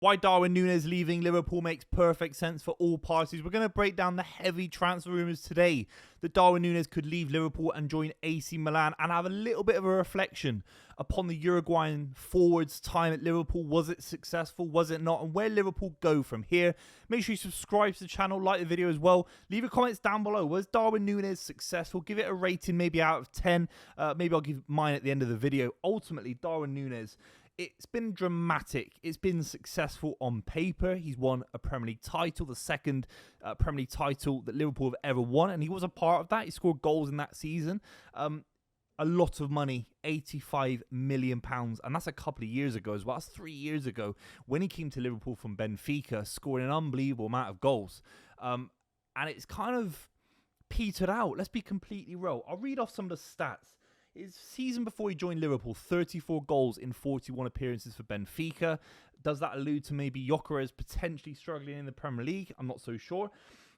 Why Darwin Nunez leaving Liverpool makes perfect sense for all parties. We're going to break down the heavy transfer rumours today that Darwin Nunez could leave Liverpool and join AC Milan, and have a little bit of a reflection upon the Uruguayan forward's time at Liverpool. Was it successful? Was it not? And where Liverpool go from here? Make sure you subscribe to the channel, like the video as well. Leave your comments down below. Was Darwin Nunez successful? Give it a rating, maybe out of 10. Maybe I'll give mine at the end of the video. Ultimately, Darwin Nunez, it's been dramatic. It's been successful on paper. He's won a Premier League title, the second Premier League title that Liverpool have ever won, and he was a part of that. He scored goals in that season. A lot of money, £85 million, and that's a couple of years ago as well. That's 3 years ago when he came to Liverpool from Benfica, scoring an unbelievable amount of goals. And it's kind of petered out. Let's be completely real. I'll read off some of the stats. His season before he joined Liverpool, 34 goals in 41 appearances for Benfica. Does that allude to maybe Gyökeres potentially struggling in the Premier League? I'm not so sure.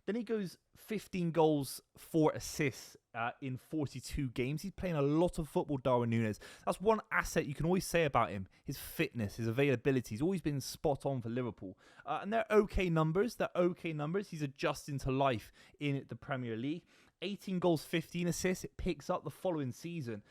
Then he goes 15 goals, 4 assists in 42 games. He's playing a lot of football, Darwin Nunez. That's one asset you can always say about him. His fitness, his availability. He's always been spot on for Liverpool. And they're okay numbers. They're okay numbers. He's adjusting to life in the Premier League. 18 goals, 15 assists. It picks up the following season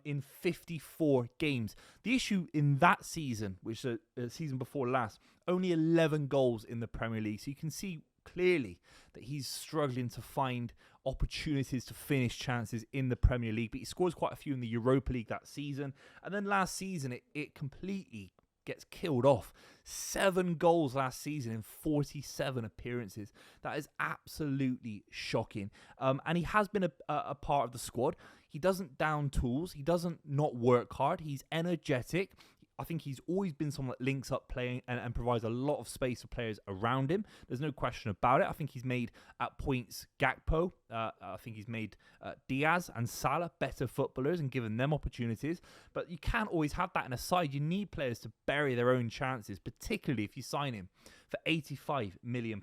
in 54 games. The issue in that season, which is the season before last, only 11 goals in the Premier League. So you can see clearly that he's struggling to find opportunities to finish chances in the Premier League. But he scores quite a few in the Europa League that season. And then last season, it completely gets killed off. 7 goals last season in 47 appearances. That is absolutely shocking. And he has been a part of the squad. He doesn't down tools. He doesn't not work hard. He's energetic. I think he's always been someone that links up playing and provides a lot of space for players around him. There's no question about it. I think he's made, at points, Gakpo. I think he's made Diaz and Salah better footballers and given them opportunities. But you can't always have that in a side. You need players to bury their own chances, particularly if you sign him for £85 million.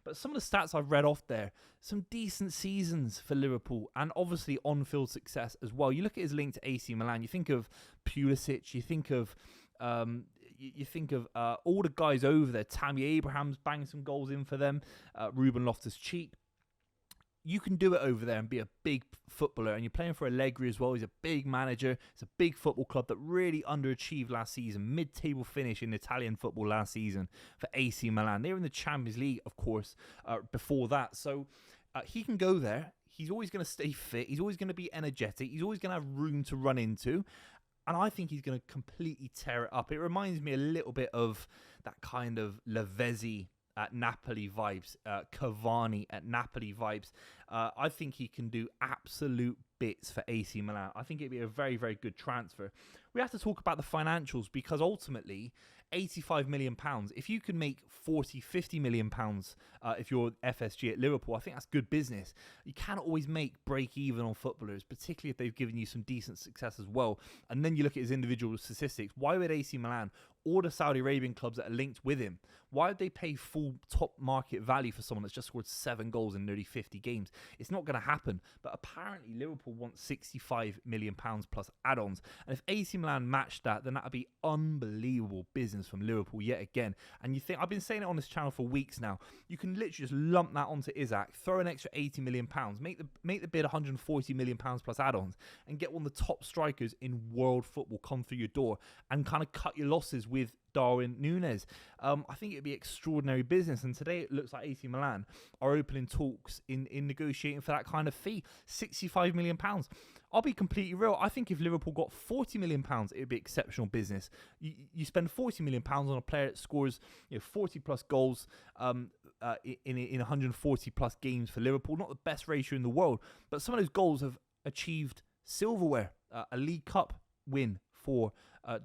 But some of the stats I've read off there, some decent seasons for Liverpool, and obviously on-field success as well. You look at his link to AC Milan, you think of Pulisic, you think of all the guys over there. Tammy Abraham's banging some goals in for them. Ruben Loftus-Cheek. You can do it over there and be a big footballer, and you're playing for Allegri as well. He's a big manager. It's a big football club that really underachieved last season. Mid-table finish in Italian football last season for AC Milan. They were in the Champions League, of course, before that. So he can go there. He's always going to stay fit. He's always going to be energetic. He's always going to have room to run into. And I think he's going to completely tear it up. It reminds me a little bit of that kind of Lavezzi at Napoli vibes, Cavani at Napoli vibes. I think he can do absolute bits for AC Milan. I think it'd be a very, very good transfer. We have to talk about the financials, because ultimately, £85 million, if you can make 40, £50 million if you're FSG at Liverpool, I think that's good business. You can't always make break even on footballers, particularly if they've given you some decent success as well. And then you look at his individual statistics. Why would AC Milan or the Saudi Arabian clubs that are linked with him, why would they pay full top market value for someone that's just scored 7 goals in nearly 50 games? It's not going to happen. But apparently Liverpool wants £65 million plus add-ons. And if AC Milan matched that, then that would be unbelievable business from Liverpool yet again. And you think, I've been saying it on this channel for weeks now, you can literally just lump that onto Isak, throw an extra £80 million, make the bid £140 million plus add-ons, and get one of the top strikers in world football come through your door, and kind of cut your losses with Darwin Nunez. I think it'd be extraordinary business, and today it looks like AC Milan are opening talks in negotiating for that kind of fee, £65 million. I'll be completely real. I think if Liverpool got £40 million, it would be exceptional business. You spend £40 million on a player that scores 40 plus goals in 140 plus games for Liverpool. Not the best ratio in the world, but some of those goals have achieved silverware, a League Cup win for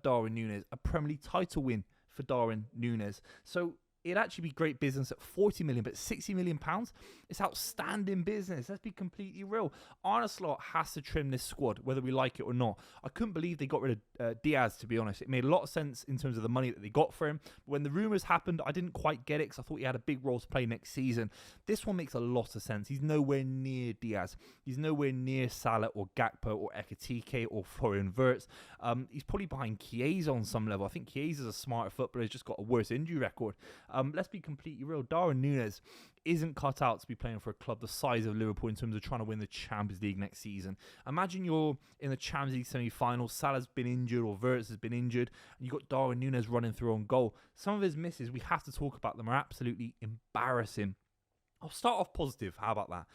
Darwin Nunez, a Premier League title win for Darwin Nunez. So it'd actually be great business at 40 million, but 60 million pounds, it's outstanding business. Let's be completely real. Arne Slot has to trim this squad, whether we like it or not. I couldn't believe they got rid of Diaz, to be honest. It made a lot of sense in terms of the money that they got for him. But when the rumours happened, I didn't quite get it because I thought he had a big role to play next season. This one makes a lot of sense. He's nowhere near Diaz. He's nowhere near Salah or Gakpo or Ekitike or Florian Wirtz. He's probably behind Chiesa on some level. I think Chiesa's a smarter footballer. He's just got a worse injury record. Let's be completely real. Darwin Nunez isn't cut out to be playing for a club the size of Liverpool in terms of trying to win the Champions League next season. Imagine you're in the Champions League semi-final, Salah's been injured or Wirtz has been injured, and you've got Darwin Nunez running through on goal. Some of his misses, we have to talk about them, are absolutely embarrassing. I'll start off positive. How about that?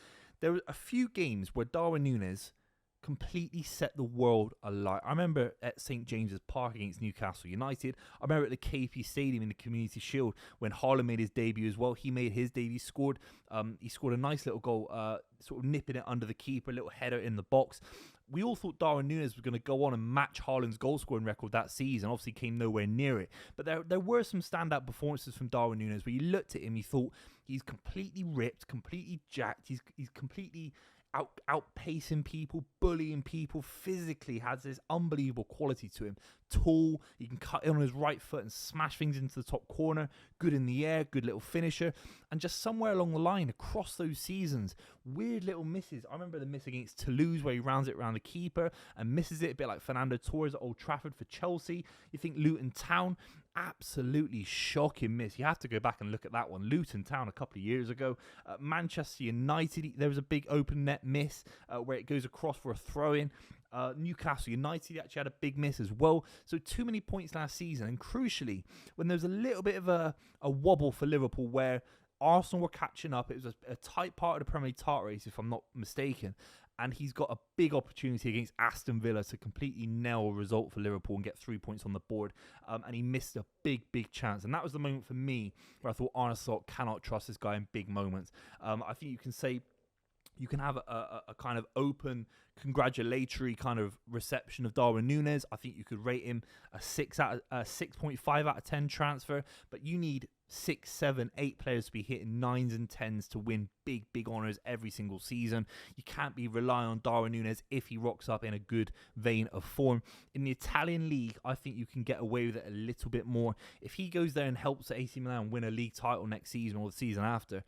There were a few games where Darwin Nunez completely set the world alight. I remember at St James's Park against Newcastle United. I remember at the KP Stadium in the Community Shield when Haaland made his debut as well. He made his debut, he scored a nice little goal, sort of nipping it under the keeper, a little header in the box. We all thought Darwin Nunez was going to go on and match Haaland's goal-scoring record that season. Obviously came nowhere near it. But there were some standout performances from Darwin Nunez where you looked at him, you thought he's completely ripped, completely jacked, he's completely outpacing people, bullying people, physically has this unbelievable quality to him. Tall, he can cut in on his right foot and smash things into the top corner, good in the air, good little finisher, and just somewhere along the line across those seasons, weird little misses. I remember the miss against Toulouse where he rounds it around the keeper and misses it, a bit like Fernando Torres at Old Trafford for Chelsea. You think Luton Town, absolutely shocking miss. You have to go back and look at that one. Luton Town a couple of years ago. Manchester United, there was a big open net miss where it goes across for a throw-in. Newcastle United actually had a big miss as well. So too many points last season. And crucially, when there was a little bit of a wobble for Liverpool where Arsenal were catching up, it was a tight part of the Premier League title race, if I'm not mistaken. And he's got a big opportunity against Aston Villa to completely nail a result for Liverpool and get 3 points on the board. And he missed a big chance. And that was the moment for me where I thought Arne Slot cannot trust this guy in big moments. I think you can say, you can have a kind of open, congratulatory kind of reception of Darwin Nunez. I think you could rate him a 6.5 out of 10 transfer. But you need 6, 7, 8 players to be hitting 9s and 10s to win big honours every single season. You can't be relying on Darwin Nunez if he rocks up in a good vein of form. In the Italian league, I think you can get away with it a little bit more. If he goes there and helps AC Milan win a league title next season or the season after,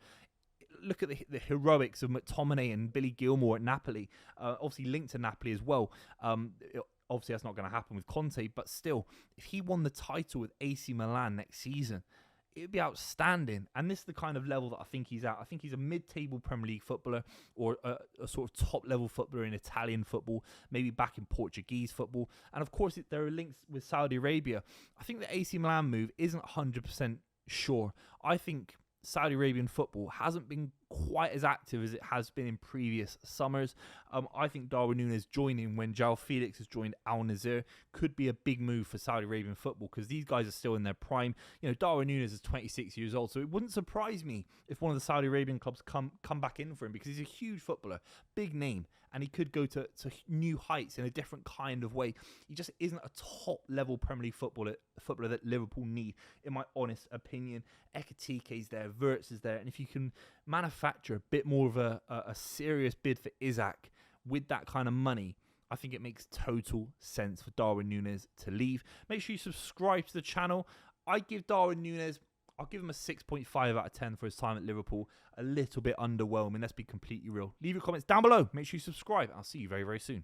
look at the heroics of McTominay and Billy Gilmour at Napoli, obviously linked to Napoli as well. Obviously, that's not going to happen with Conte, but still, if he won the title with AC Milan next season, it would be outstanding. And this is the kind of level that I think he's at. I think he's a mid-table Premier League footballer or a sort of top-level footballer in Italian football, maybe back in Portuguese football. And of course, there are links with Saudi Arabia. I think the AC Milan move isn't 100% sure. I think Saudi Arabian football hasn't been quite as active as it has been in previous summers. I think Darwin Nunez joining when João Felix has joined Al Nassr could be a big move for Saudi Arabian football because these guys are still in their prime. You know, Darwin Nunez is 26 years old, so it wouldn't surprise me if one of the Saudi Arabian clubs come back in for him because he's a huge footballer, big name, and he could go to new heights in a different kind of way. He just isn't a top-level Premier League footballer that Liverpool need, in my honest opinion. Ekitike's there, Wirtz is there, and if you can manufacture a bit more of a serious bid for Isaac with that kind of money, I think it makes total sense for Darwin Nunez to leave. Make sure you subscribe to the channel. I'll give him a 6.5 out of 10 for his time at Liverpool. A little bit underwhelming, let's be completely real. Leave your comments down below. Make sure you subscribe. I'll see you very soon.